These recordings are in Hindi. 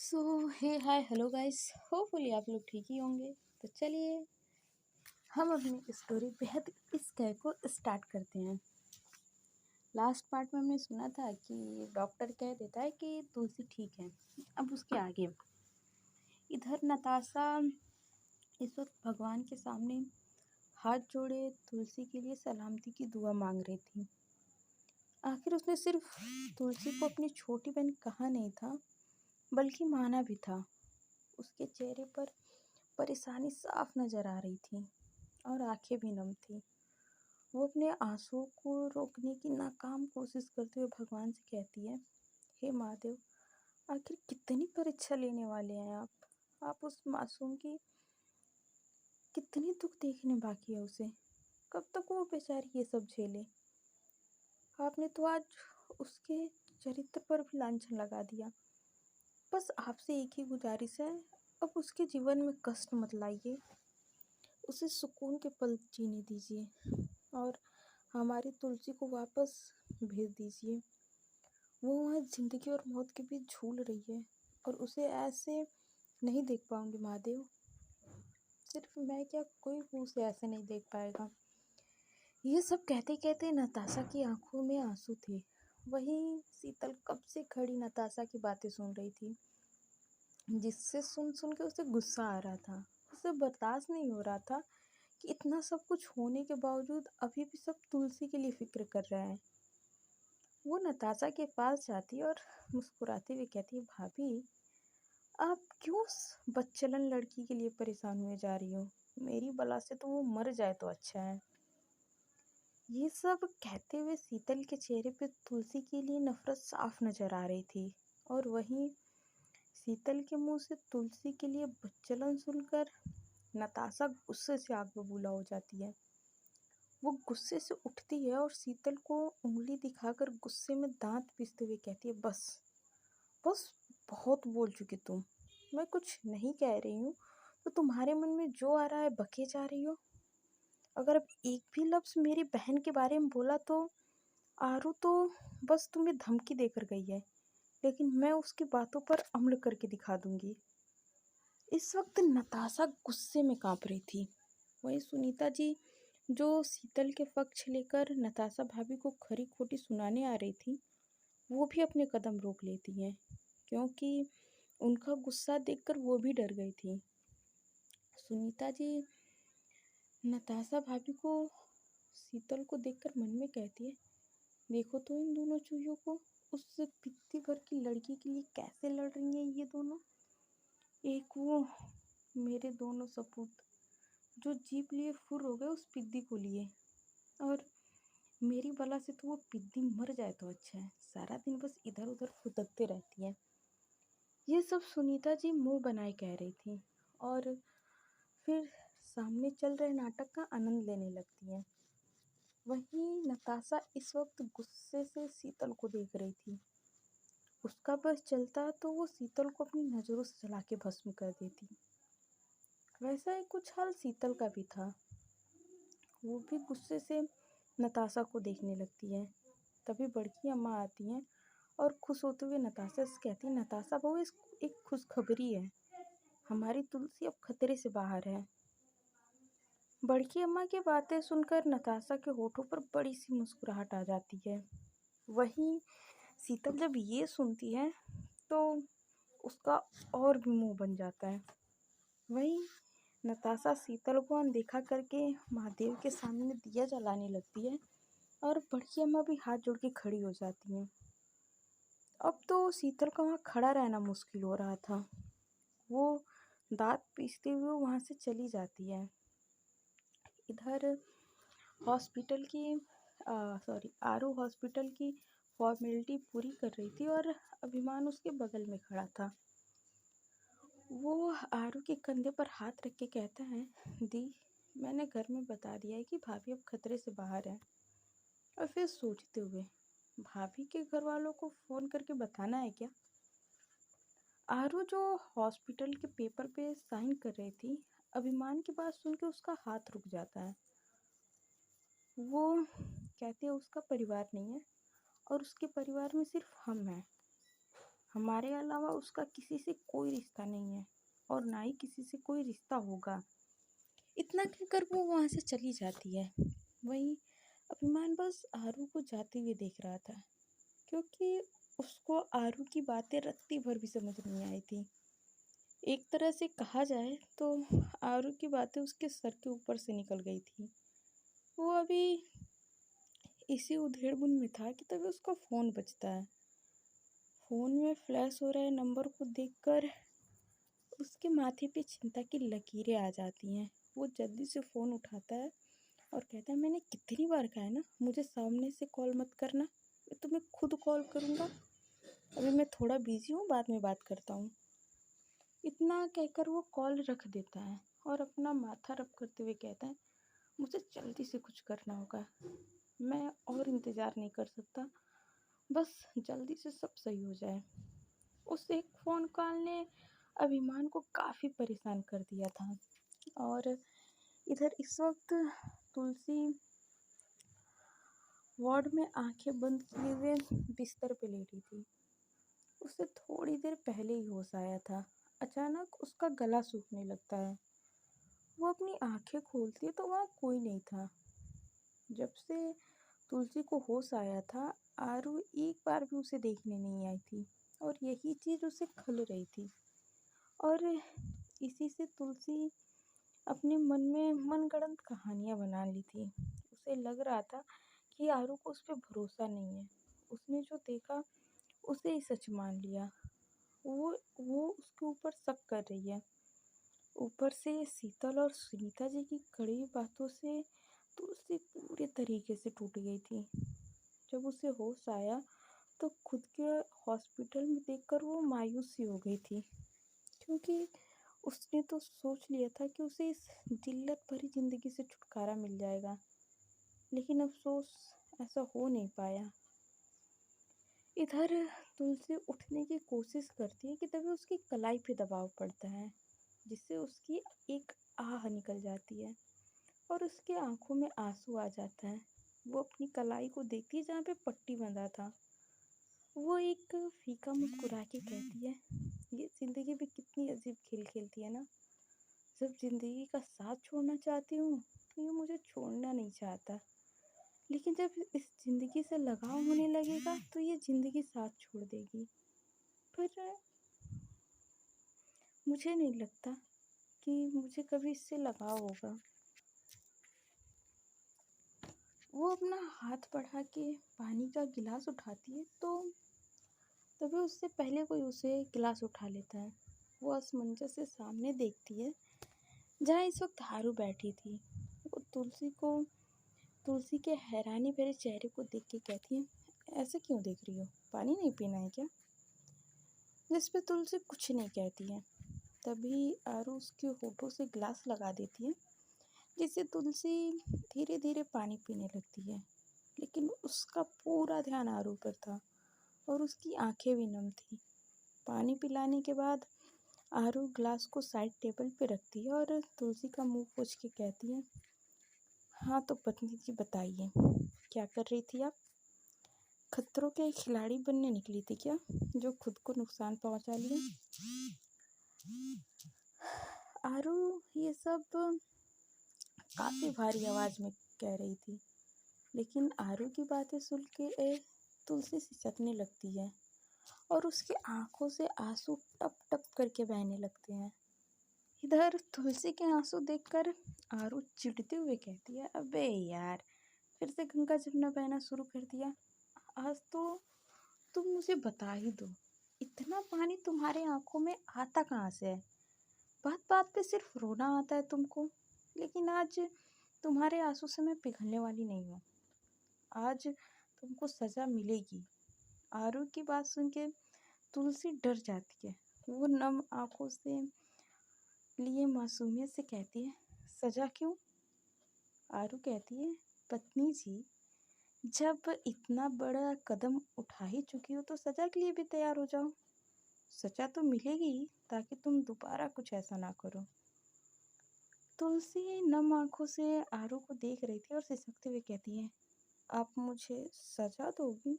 सो हे हाय हेलो गाइस। होपफुली आप लोग ठीक ही होंगे। तो चलिए हम अपनी स्टोरी बेहद इस कह को स्टार्ट करते हैं। लास्ट पार्ट में हमने सुना था कि डॉक्टर कह देता है कि तुलसी ठीक है। अब उसके आगे इधर नताशा इस वक्त भगवान के सामने हाथ जोड़े तुलसी के लिए सलामती की दुआ मांग रही थी। आखिर उसने सिर्फ तुलसी को अपनी छोटी बहन कहा नहीं था, बल्कि माना भी था। उसके चेहरे पर परेशानी साफ नजर आ रही थी और आंखें भी नम थी। वो अपने आंसुओं को रोकने की नाकाम कोशिश करते हुए भगवान से कहती है, हे महादेव, आखिर कितनी परीक्षा लेने वाले हैं आप उस मासूम की कितनी दुख देखने बाकी है उसे। कब तक वो बेचारी ये सब झेले। आपने तो आज उसके चरित्र पर भी लांछन लगा दिया। बस आपसे एक ही गुजारिश है, अब उसके जीवन में कष्ट मत लाइए, उसे सुकून के पल जीने दीजिए और हमारी तुलसी को वापस भेज दीजिए। वो वहाँ जिंदगी और मौत के बीच झूल रही है और उसे ऐसे नहीं देख पाऊंगी महादेव। सिर्फ मैं क्या, कोई भी उसे ऐसे नहीं देख पाएगा। ये सब कहते कहते नताशा की आंखों में आंसू थे। वहीं शीतल कब से खड़ी नताशा की बातें सुन रही थी, जिससे सुन सुन के उसे गुस्सा आ रहा था। उसे बर्दाश्त नहीं हो रहा था कि इतना सब कुछ होने के बावजूद अभी भी सब तुलसी के लिए फिक्र कर रहा है। वो नताशा के पास जाती और मुस्कुराते हुए कहती है, भाभी, आप क्यों उस बच्चलन लड़की के लिए परेशान हुए जा रही हो। मेरी बला से तो वो मर जाए तो अच्छा है। ये सब कहते हुए शीतल के चेहरे पे तुलसी के लिए नफरत साफ नजर आ रही थी और वहीं शीतल के मुंह से तुलसी के लिए बच्चलन सुनकर नताशा गुस्से से आग बबूला हो जाती है। वो गुस्से से उठती है और शीतल को उंगली दिखाकर गुस्से में दांत पीसते हुए कहती है, बस बस, बहुत बोल चुकी तुम। मैं कुछ नहीं कह रही हूँ तो तुम्हारे मन में जो आ रहा है बके जा रही हो। अगर अब एक भी लफ्ज मेरी बहन के बारे में बोला तो आरू तो बस तुम्हें धमकी देकर गई है, लेकिन मैं उसकी बातों पर अमल करके दिखा दूंगी। इस वक्त नताशा गुस्से में कांप रही थी। वहीं सुनीता जी, जो शीतल के पक्ष लेकर नताशा भाभी को खरी खोटी सुनाने आ रही थी, वो भी अपने कदम रोक लेती हैं, क्योंकि उनका गुस्सा देखकर वो भी डर गई थी। सुनीता जी नताशा भाभी को शीतल को देखकर मन में कहती है, देखो तो इन दोनों चूहियों को, उस पित्ती भर की लड़की के लिए कैसे लड़ रही हैं ये दोनों। एक वो मेरे दोनों सपूत जो जीप लिए फुर हो गए उस पिद्दी को लिए, और मेरी बला से तो वो पिद्दी मर जाए तो अच्छा है। सारा दिन बस इधर उधर फुदकते रहती है। ये सब सुनीता जी मुंह बनाए कह रही थी और फिर सामने चल रहे नाटक का आनंद लेने लगती हैं। वहीं नताशा इस वक्त गुस्से से शीतल को देख रही थी। उसका बस चलता तो वो शीतल को अपनी नज़रों से जला के भस्म कर देती। वैसा ही कुछ हाल शीतल का भी था। वो भी गुस्से से नताशा को देखने लगती है। तभी बड़की अम्मा आती हैं और खुश होते हुए नताशा से कहती है, नताशा बहू, इस एक खुशखबरी है, हमारी तुलसी अब खतरे से बाहर है। बड़की अम्मा की बातें सुनकर नताशा के होठों पर बड़ी सी मुस्कुराहट आ जाती है। वहीं शीतल जब ये सुनती है तो उसका और भी मुंह बन जाता है। वहीं नताशा शीतल को अनदेखा करके महादेव के सामने दिया जलाने लगती है और बड़की अम्मा भी हाथ जोड़ के खड़ी हो जाती हैं। अब तो शीतल का वहाँ खड़ा रहना मुश्किल हो रहा था। वो दांत पीसते हुए वहाँ से चली जाती है। इधर हॉस्पिटल की आरू हॉस्पिटल की फॉर्मेलिटी पूरी कर रही थी और अभिमान उसके बगल में खड़ा था। वो आरू के कंधे पर हाथ रख के कहता है, दी, मैंने घर में बता दिया है कि भाभी अब खतरे से बाहर है। और फिर सोचते हुए, भाभी के घर वालों को फ़ोन करके बताना है क्या। आरू जो हॉस्पिटल के पेपर पे साइन कर रही थी, अभिमान की बात सुन के उसका हाथ रुक जाता है। वो कहती है उसका परिवार नहीं है और उसके परिवार में सिर्फ हम हैं। हमारे अलावा उसका किसी से कोई रिश्ता नहीं है और ना ही किसी से कोई रिश्ता होगा। इतना कहकर वो वहाँ से चली जाती है। वहीं अभिमान बस आरू को जाते हुए देख रहा था, क्योंकि उसको आरू की बातें रत्ती भर भी समझ नहीं आई थी। एक तरह से कहा जाए तो आरू की बातें उसके सर के ऊपर से निकल गई थी। वो अभी इसी उधेड़बुन में था कि तभी उसका फ़ोन बजता है। फ़ोन में फ्लैश हो रहे नंबर को देखकर उसके माथे पे चिंता की लकीरें आ जाती हैं। वो जल्दी से फ़ोन उठाता है और कहता है, मैंने कितनी बार कहा है ना, मुझे सामने से कॉल मत करना, मैं तुम्हें खुद कॉल करूँगा। अभी मैं थोड़ा बिजी हूँ, बाद में बात करता हूँ। इतना कहकर वो कॉल रख देता है और अपना माथा रब करते हुए कहता है, मुझे जल्दी से कुछ करना होगा, मैं और इंतज़ार नहीं कर सकता, बस जल्दी से सब सही हो जाए। उस एक फ़ोन कॉल ने अभिमान को काफ़ी परेशान कर दिया था। और इधर इस वक्त तुलसी वार्ड में आंखें बंद किए हुए बिस्तर पे लेटी थी। उसे थोड़ी देर पहले ही होश आया था। अचानक उसका गला सूखने लगता है। वो अपनी आंखें खोलती है तो वहाँ कोई नहीं था। जब से तुलसी को होश आया था, आरू एक बार भी उसे देखने नहीं आई थी और यही चीज़ उसे खल रही थी। और इसी से तुलसी अपने मन में मनगढ़ंत कहानियाँ बना ली थी। उसे लग रहा था कि आरू को उस पे भरोसा नहीं है। उसने जो देखा उसे ही सच मान लिया। वो उसके ऊपर शक कर रही है। ऊपर से शीतल और सुनीता जी की कड़ी बातों से तुलसी पूरे तरीके से टूट गई थी। जब उसे होश आया तो खुद के हॉस्पिटल में देखकर वो मायूस सी हो गई थी, क्योंकि उसने तो सोच लिया था कि उसे इस जिल्लत भरी ज़िंदगी से छुटकारा मिल जाएगा, लेकिन अफ़सोस ऐसा हो नहीं पाया। इधर तुलसी उठने की कोशिश करती है कि तभी उसकी कलाई पे दबाव पड़ता है, जिससे उसकी एक आह निकल जाती है और उसके आंखों में आंसू आ जाता है। वो अपनी कलाई को देखती है जहाँ पे पट्टी बंधा था। वो एक फीका मुस्कुरा के कहती है, ये ज़िंदगी भी कितनी अजीब खेल खेलती है ना। जब ज़िंदगी का साथ छोड़ना चाहती हूँ तो ये मुझे छोड़ना नहीं चाहता, लेकिन जब इस ज़िंदगी से लगाव होने लगेगा तो ये ज़िंदगी साथ छोड़ देगी। पर मुझे नहीं लगता कि मुझे कभी इससे लगाव होगा। वो अपना हाथ बढ़ा के पानी का गिलास उठाती है तो तभी उससे पहले कोई उसे गिलास उठा लेता है। वो असमंजस से सामने देखती है जहाँ इस वक्त हारू बैठी थी। वो तुलसी के हैरानी भरे चेहरे को देख के कहती है, ऐसे क्यों देख रही हो, पानी नहीं पीना है क्या? जिस पे तुलसी कुछ नहीं कहती है। तभी आरू उसके होठों से गिलास लगा देती है, जिससे तुलसी धीरे धीरे पानी पीने लगती है। लेकिन उसका पूरा ध्यान आरू पर था और उसकी आंखें भी नम थी। पानी पिलाने के बाद आरू ग्लास को साइड टेबल पे रखती है और तुलसी का मुंह पोंछ के कहती है, हाँ तो पत्नी जी बताइए, क्या कर रही थी आप? खतरों के खिलाड़ी बनने निकली थी क्या, जो खुद को नुकसान पहुंचा लिए? आरू ये सब काफ़ी भारी आवाज़ में कह रही थी, लेकिन आरू की बातें सुन के तुलसी सिसकने लगती है और उसकी आंखों से आंसू टप टप करके बहने लगते हैं। इधर तुलसी के आंसू देखकर आरू चिढ़ते हुए कहती है, अबे यार, फिर से गंगा जमुना बहना शुरू कर दिया। आज तो तुम मुझे बता ही दो, इतना पानी तुम्हारे आंखों में आता कहाँ से है? बात बात पे सिर्फ रोना आता है तुमको, लेकिन आज तुम्हारे आंसू से मैं पिघलने वाली नहीं हूँ। आज तुमको सज़ा मिलेगी। आरू की बात सुन के तुलसी डर जाती है। वो नम आंखों से लिए मासूमियत से कहती है, सज़ा क्यों? आरू कहती है, पत्नी जी, जब इतना बड़ा कदम उठा ही चुकी हो तो सज़ा के लिए भी तैयार हो जाओ। सज़ा तो मिलेगी ही, ताकि तुम दोबारा कुछ ऐसा ना करो। तुलसी नम आंखों से आरू को देख रही थी और सिसकते हुए कहती है, आप मुझे सज़ा दोगी?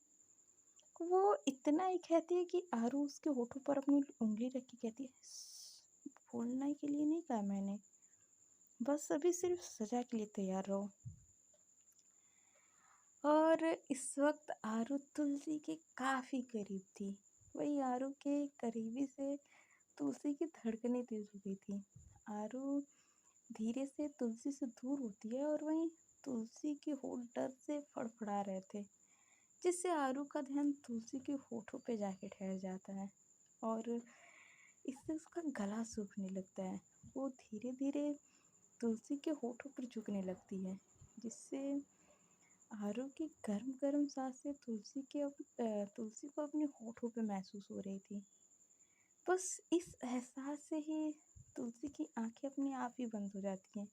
वो इतना ही कहती है कि आरू उसके होठों पर अपनी उंगली रख के कहती है, बोलने के लिए नहीं कहा मैंने, बस अभी सिर्फ सजा के लिए तैयार रहो। और इस वक्त आरू तुलसी के काफ़ी करीब थी। वही आरू के करीबी से तुलसी की धड़कनें तेज हो गई थी। आरू धीरे से तुलसी से दूर होती है और वहीं तुलसी के होठ डर से फड़फड़ा रहे थे, जिससे आरू का ध्यान तुलसी के होठों पे जाके ठहर जाता है और इससे उसका गला सूखने लगता है। वो धीरे धीरे तुलसी के होठों पर झुकने लगती है, जिससे आरू की गर्म गर्म सांसें तुलसी को अपने होठों पे महसूस हो रही थी। बस इस एहसास से ही तुलसी की आंखें अपने आप ही बंद हो जाती हैं।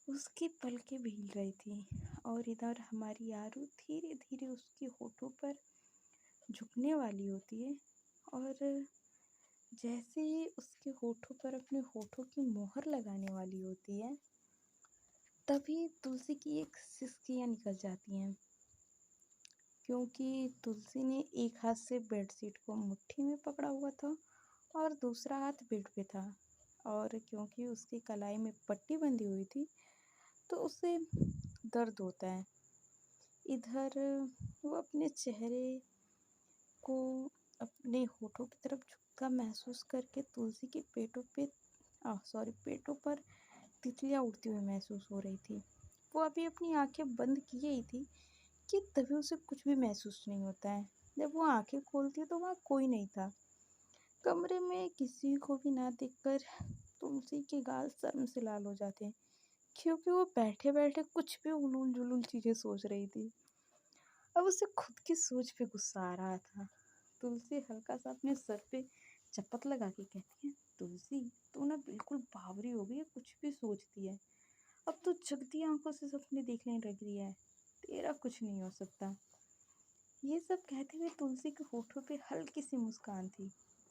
उसकी पलकें भीग रही थी और इधर हमारी आरू धीरे धीरे उसके होठों पर झुकने वाली होती है और जैसे ही उसके होठों पर अपने होठों की मोहर लगाने वाली होती है, तभी तुलसी की एक सिसकियाँ निकल जाती हैं, क्योंकि तुलसी ने एक हाथ से बेडशीट को मुट्ठी में पकड़ा हुआ था और दूसरा हाथ बेड पे था, और क्योंकि उसकी कलाई में पट्टी बंधी हुई थी तो उसे दर्द होता है। इधर वो अपने चेहरे को अपने होठों की तरफ झुकता महसूस करके तुलसी के पेटों पर तितलियाँ उड़ती हुई महसूस हो रही थी। वो अभी अपनी आंखें बंद किए ही थी कि तभी उसे कुछ भी महसूस नहीं होता है। जब वो आंखें खोलती है तो वहाँ कोई नहीं था। कमरे में किसी को भी ना देखकर तुलसी के गाल शर्म से लाल हो जाते हैं, क्योंकि वो बैठे बैठे कुछ भी उलूल जुलूल चीज़ें सोच रही थी। अब उसे खुद की सोच पे गुस्सा आ रहा था। तुलसी हल्का सा अपने सर पे चपत लगा के कहती है, तुलसी तू ना बिल्कुल बावरी हो गई है, कुछ भी सोचती है। अब तो जगती आंखों से सपने देखने लग रही है, तेरा कुछ नहीं हो सकता। ये सब कहते हुए तुलसी के होठों पे हल्की सी मुस्कान थी।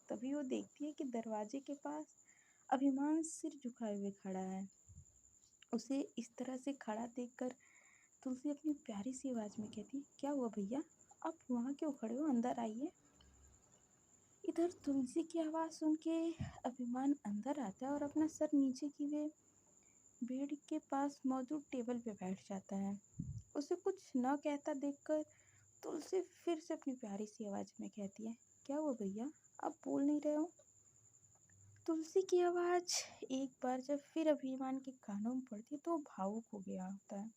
तभी वो देखती है कि दरवाजे के पास अभिमान सिर झुकाए हुए खड़ा है। उसे इस तरह से खड़ा देखकर तुलसी अपनी प्यारी सी आवाज़ में कहती, क्या हुआ भैया, आप वहाँ क्यों खड़े हो, अंदर आइए। इधर तुलसी की आवाज़ सुन के अभिमान अंदर आता है और अपना सर नीचे किए बेड के पास मौजूद टेबल पे बैठ जाता है। उसे कुछ न कहता देखकर तुलसी फिर से अपनी प्यारी सी आवाज़ में कहती है, क्या हुआ भैया, आप बोल नहीं रहे हो। तुलसी की आवाज़ एक बार जब फिर अभिमान के कानों में पड़ती तो वो भावुक हो गया होता है।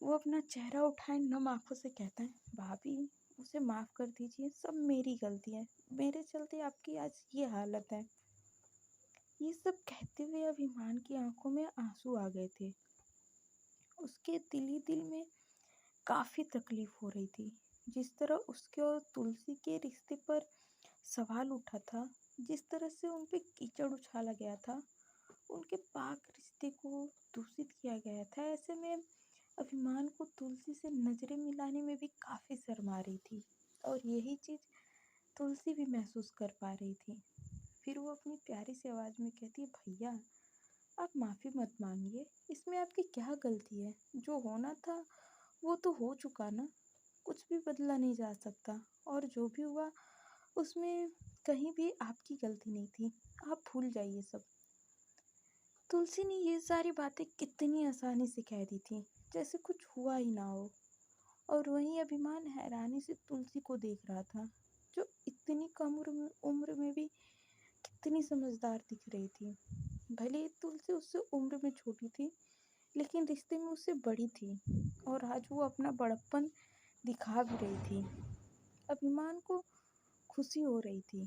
वो अपना चेहरा उठाए नम आंखों से कहता है, भाभी उसे माफ़ कर दीजिए, सब मेरी गलती है, मेरे चलते आपकी आज ये हालत है। ये सब कहते हुए अभिमान की आंखों में आंसू आ गए थे। उसके दिल ही दिल में काफ़ी तकलीफ हो रही थी। जिस तरह उसके और तुलसी के रिश्ते पर सवाल उठा था, जिस तरह से उन पे कीचड़ उछाला गया था, उनके पाक रिश्ते को दूषित किया गया था, ऐसे में अभिमान को तुलसी से नज़रें मिलाने में भी काफ़ी शर्म आ रही थी और यही चीज़ तुलसी भी महसूस कर पा रही थी। फिर वो अपनी प्यारी सी आवाज़ में कहती है, भैया आप माफ़ी मत मांगिए, इसमें आपकी क्या गलती है, जो होना था वो तो हो चुका ना, कुछ भी बदला नहीं जा सकता, और जो भी हुआ उसमें कहीं भी आपकी गलती नहीं थी, आप भूल जाइए सब। तुलसी ने ये सारी बातें कितनी आसानी से कह दी थी, जैसे कुछ हुआ ही ना हो। और वहीं अभिमान हैरानी से तुलसी को देख रहा था, जो इतनी कम उम्र में भी कितनी समझदार दिख रही थी। भले ही तुलसी उससे उम्र में छोटी थी, लेकिन रिश्ते में उससे बड़ी थी और आज वो अपना बड़प्पन दिखा भी रही थी। अभिमान को खुशी हो रही थी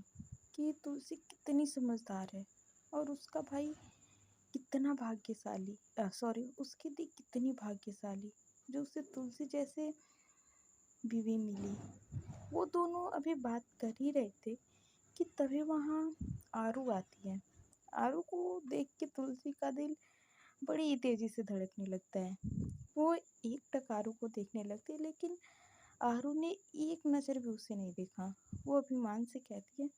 कि तुलसी कितनी समझदार है और उसका भाई कितना भाग्यशाली, उसकी दी कितनी भाग्यशाली जो उसे तुलसी जैसे बीवी मिली। वो दोनों अभी बात कर ही रहे थे कि तभी वहाँ आरू आती है। आरू को देख के तुलसी का दिल बड़ी ही तेज़ी से धड़कने लगता है। वो एकटक आरू को देखने लगती है, लेकिन आरू ने एक नज़र भी उसे नहीं देखा। वो अभिमान से कहती है,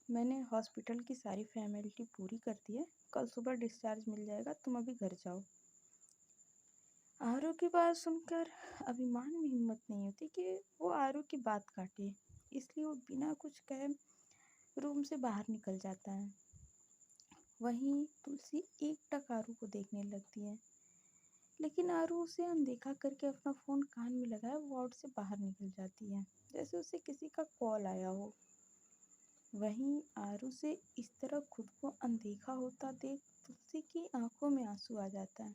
मैंने हॉस्पिटल की सारी फॉर्मेलिटी पूरी कर दी है, कल सुबह डिस्चार्ज मिल जाएगा, तुम अभी घर जाओ। आरू की बात सुनकर अभिमान में हिम्मत नहीं होती कि वो आरू की बात काटे, इसलिए वो बिना कुछ कहे रूम से बाहर निकल जाता है। वहीं तुलसी एकटक आरू को देखने लगती है, लेकिन आरू उसे अनदेखा करके अपना फ़ोन कान में लगाए वार्ड से बाहर निकल जाती है, जैसे उसे किसी का कॉल आया हो। वहीं आरू से इस तरह खुद को अनदेखा होता देख तुलसी की आंखों में आंसू आ जाता है।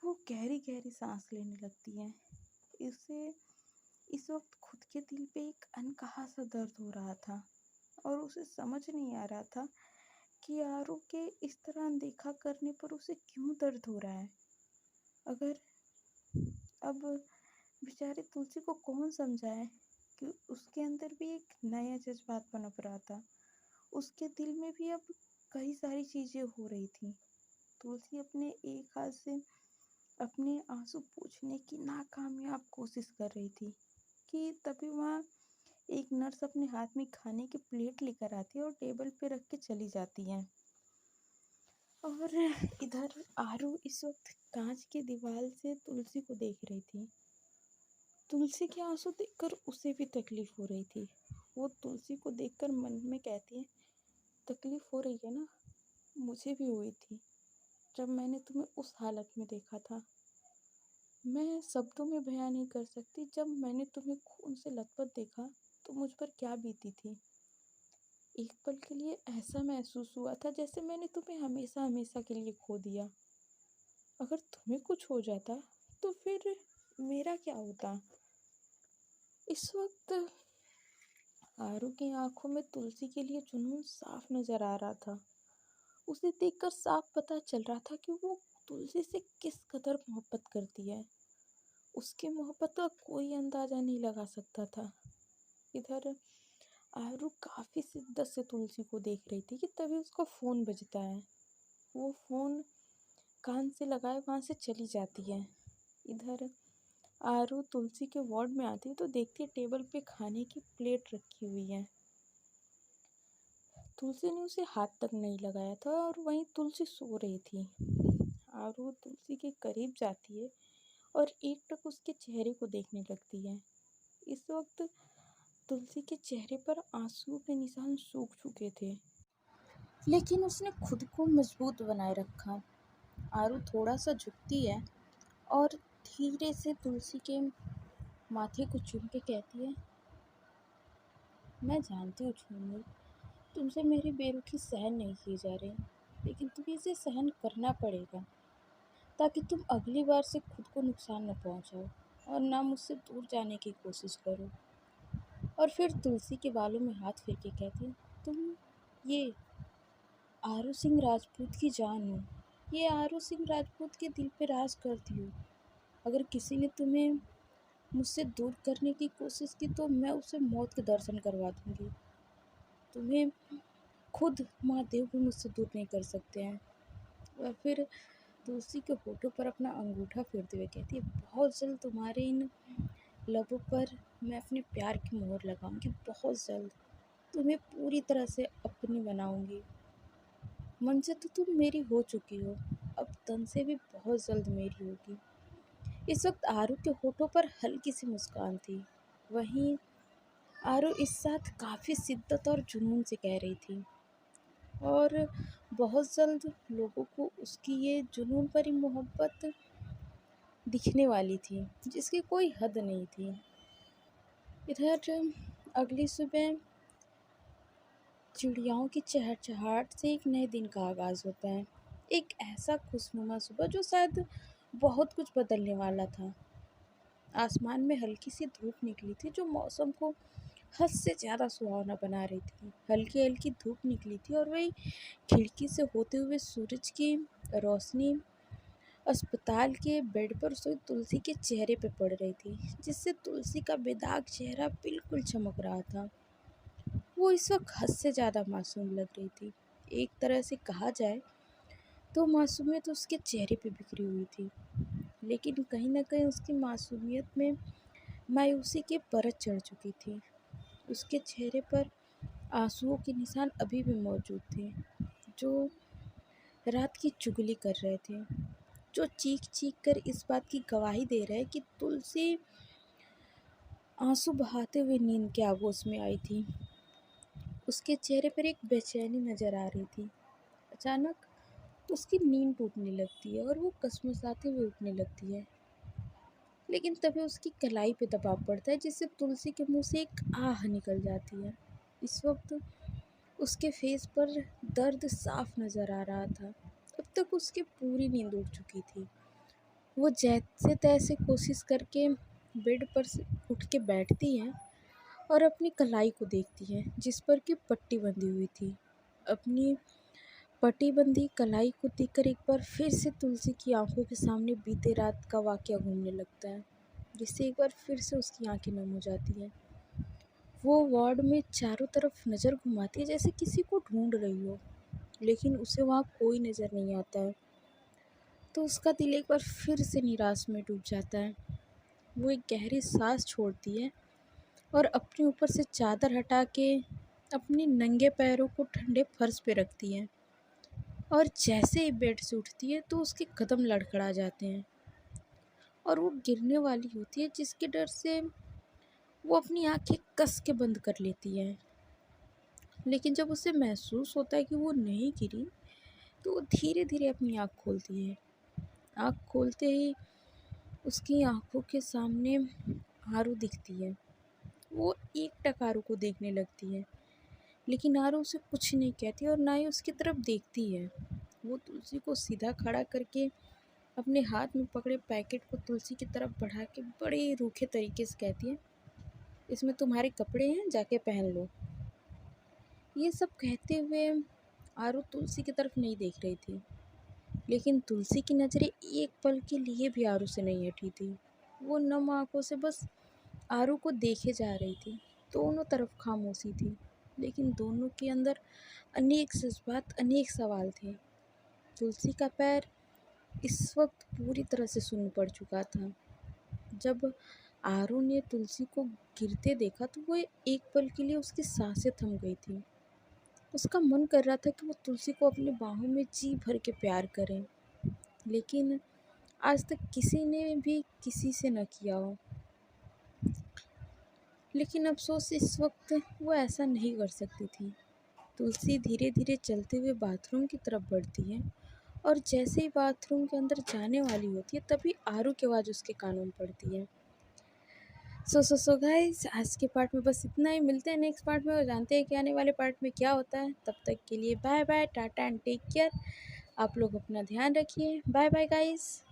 वो गहरी गहरी सांस लेने लगती है। उसे इस वक्त खुद के दिल पे एक अनकहा सा दर्द हो रहा था और उसे समझ नहीं आ रहा था कि आरू के इस तरह अनदेखा करने पर उसे क्यों दर्द हो रहा है। अगर अब बेचारी तुलसी को कौन समझाए कि उसके अंदर भी एक नया जज्बात पनप रहा था। उसके दिल में भी अब कई सारी चीज़ें हो रही थी। तुलसी अपने एक हाथ से अपने आंसू पोंछने की नाकामयाब कोशिश कर रही थी कि तभी वहाँ एक नर्स अपने हाथ में खाने की प्लेट लेकर आती है और टेबल पे रख के चली जाती है। और इधर आरू इस वक्त कांच की दीवार से तुलसी को देख रही थी। तुलसी के आंसू देखकर उसे भी तकलीफ हो रही थी। वो तुलसी को देखकर मन में कहती है, तकलीफ हो रही है ना, मुझे भी हुई थी जब मैंने तुम्हें उस हालत में देखा था। मैं शब्दों में बयां नहीं कर सकती, जब मैंने तुम्हें खून से लथपथ देखा तो मुझ पर क्या बीती थी। एक पल के लिए ऐसा महसूस हुआ था जैसे मैंने तुम्हें हमेशा हमेशा के लिए खो दिया। अगर तुम्हें कुछ हो जाता तो फिर मेरा क्या होता। इस वक्त आरू की आंखों में तुलसी के लिए जुनून साफ नजर आ रहा था। उसे देखकर साफ पता चल रहा था कि वो तुलसी से किस कदर मोहब्बत करती है। उसकी मोहब्बत का कोई अंदाजा नहीं लगा सकता था। इधर आरू काफी शिद्दत से तुलसी को देख रही थी कि तभी उसका फोन बजता है। वो फोन कान से लगाए वहां से चली जाती है। इधर आरू तुलसी के वार्ड में आती है तो देखती है टेबल पे खाने की प्लेट रखी हुई है। तुलसी ने उसे हाथ तक नहीं लगाया था और वहीं तुलसी सो रही थी। आरू तुलसी के करीब जाती है और एकटक उसके चेहरे को देखने लगती है। इस वक्त तुलसी के चेहरे पर आंसुओं के निशान सूख चुके थे, लेकिन उसने खुद को मजबूत बनाए रखा। आरू थोड़ा सा झुकती है और धीरे से तुलसी के माथे को चूम के कहती है, मैं जानती हूँ झूमर, तुमसे मेरी बेरुखी सहन नहीं की जा रही, लेकिन तुम्हें इसे सहन करना पड़ेगा ताकि तुम अगली बार से खुद को नुकसान न पहुंचाओ और ना मुझसे दूर जाने की कोशिश करो। और फिर तुलसी के बालों में हाथ फेर के कहती, तुम ये आरू सिंह राजपूत की जान हो, ये आरू सिंह राजपूत के दिल पे राज करती हो। अगर किसी ने तुम्हें मुझसे दूर करने की कोशिश की तो मैं उसे मौत के दर्शन करवा दूंगी। तुम्हें खुद महादेव भी मुझसे दूर नहीं कर सकते हैं। और फिर तुलसी के होठों पर अपना अंगूठा फेरते हुए कहती है, बहुत जल्द तुम्हारे इन लबों पर मैं अपने प्यार की मोहर लगाऊंगी। बहुत जल्द तुम्हें पूरी तरह से अपनी बनाऊंगी। मन से तो तुम मेरी हो चुकी हो, अब तन से भी बहुत जल्द मेरी होगी। इस वक्त आरू के होठों पर हल्की सी मुस्कान थी। वहीं आरू इस साथ काफ़ी शिद्दत और जुनून से कह रही थी और बहुत जल्द लोगों को उसकी ये जुनून भरी मोहब्बत दिखने वाली थी जिसकी कोई हद नहीं थी। इधर अगली सुबह चिड़ियाओं की चहचहाहट से एक नए दिन का आगाज़ होता है। एक ऐसा खुशनुमा सुबह जो शायद बहुत कुछ बदलने वाला था। आसमान में हल्की सी धूप निकली थी जो मौसम को हद से ज़्यादा सुहावना बना रही थी। हल्की हल्की धूप निकली थी और वही खिड़की से होते हुए सूरज की रोशनी अस्पताल के बेड पर सोई तुलसी के चेहरे पर पड़ रही थी, जिससे तुलसी का बेदाग चेहरा बिल्कुल चमक रहा था। वो इस वक्त हद से ज़्यादा मासूम लग रही थी। एक तरह से कहा जाए तो मासूमियत उसके चेहरे पे बिखरी हुई थी, लेकिन कहीं ना कहीं उसकी मासूमियत में मायूसी की परत चढ़ चुकी थी। उसके चेहरे पर आंसुओं के निशान अभी भी मौजूद थे, जो रात की चुगली कर रहे थे, जो चीख चीख कर इस बात की गवाही दे रहा है कि तुलसी आंसू बहाते हुए नींद के आगोश में आई थी। उसके चेहरे पर एक बेचैनी नजर आ रही थी। अचानक उसकी नींद टूटने लगती है और वो कसमसाते हुए उठने लगती है। लेकिन तभी उसकी कलाई पे दबाव पड़ता है, जिससे तुलसी के मुंह से एक आह निकल जाती है। इस वक्त उसके फेस पर दर्द साफ नजर आ रहा था। अब तक उसकी पूरी नींद उड़ चुकी थी। वो जैसे तैसे कोशिश करके बेड पर से उठ के बैठती है और अपनी कलाई को देखती है, जिस पर कि पट्टी बंधी हुई थी। अपनी पट्टी बंधी कलाई को देखकर एक बार फिर से तुलसी की आंखों के सामने बीते रात का वाकया घूमने लगता है, जिससे एक बार फिर से उसकी आंखें नम हो जाती हैं। वो वार्ड में चारों तरफ नज़र घुमाती है, जैसे किसी को ढूंढ रही हो, लेकिन उसे वहाँ कोई नज़र नहीं आता है। तो उसका दिल एक बार फिर से निराश में डूब जाता है। वो एक गहरी सांस छोड़ती है और अपने ऊपर से चादर हटा के अपने नंगे पैरों को ठंडे फर्श पे रखती है। और जैसे ही बेड से उठती है तो उसके कदम लड़खड़ा जाते हैं और वो गिरने वाली होती है, जिसके डर से वो अपनी आंखें कस के बंद कर लेती है। लेकिन जब उसे महसूस होता है कि वो नहीं गिरी, तो वो धीरे धीरे अपनी आँख खोलती है। आँख खोलते ही उसकी आँखों के सामने आरू दिखती है। वो एकटक आरू को देखने लगती है, लेकिन आरू उसे कुछ नहीं कहती और ना ही उसकी तरफ देखती है। वो तुलसी को सीधा खड़ा करके अपने हाथ में पकड़े पैकेट को तुलसी की तरफ बढ़ा के बड़े रूखे तरीके से कहती है, इसमें तुम्हारे कपड़े हैं, जाके पहन लो। ये सब कहते हुए आरू तुलसी की तरफ नहीं देख रही थी, लेकिन तुलसी की नज़रें एक पल के लिए भी आरू से नहीं हटी थी। वो नम आंखों से बस आरू को देखे जा रही थी। दोनों तरफ खामोशी थी, लेकिन दोनों के अंदर अनेक जज्बात, अनेक सवाल थे। तुलसी का पैर इस वक्त पूरी तरह से सुन्न पड़ चुका था। जब आरू ने तुलसी को गिरते देखा तो वो एक पल के लिए उसकी सांसें थम गई थी। उसका मन कर रहा था कि वो तुलसी को अपनी बाहों में जी भर के प्यार करे, लेकिन आज तक किसी ने भी किसी से न किया हो। लेकिन अफसोस इस वक्त वो ऐसा नहीं कर सकती थी। तुलसी धीरे धीरे चलते हुए बाथरूम की तरफ बढ़ती है और जैसे ही बाथरूम के अंदर जाने वाली होती है, तभी आरू की आवाज़ उसके कानों में पड़ती है। सो गाइस, आज के पार्ट में बस इतना ही। मिलते हैं नेक्स्ट पार्ट में और जानते हैं कि आने वाले पार्ट में क्या होता है। तब तक के लिए bye bye, tata and take care. आप लोग अपना ध्यान रखिए। Bye bye guys.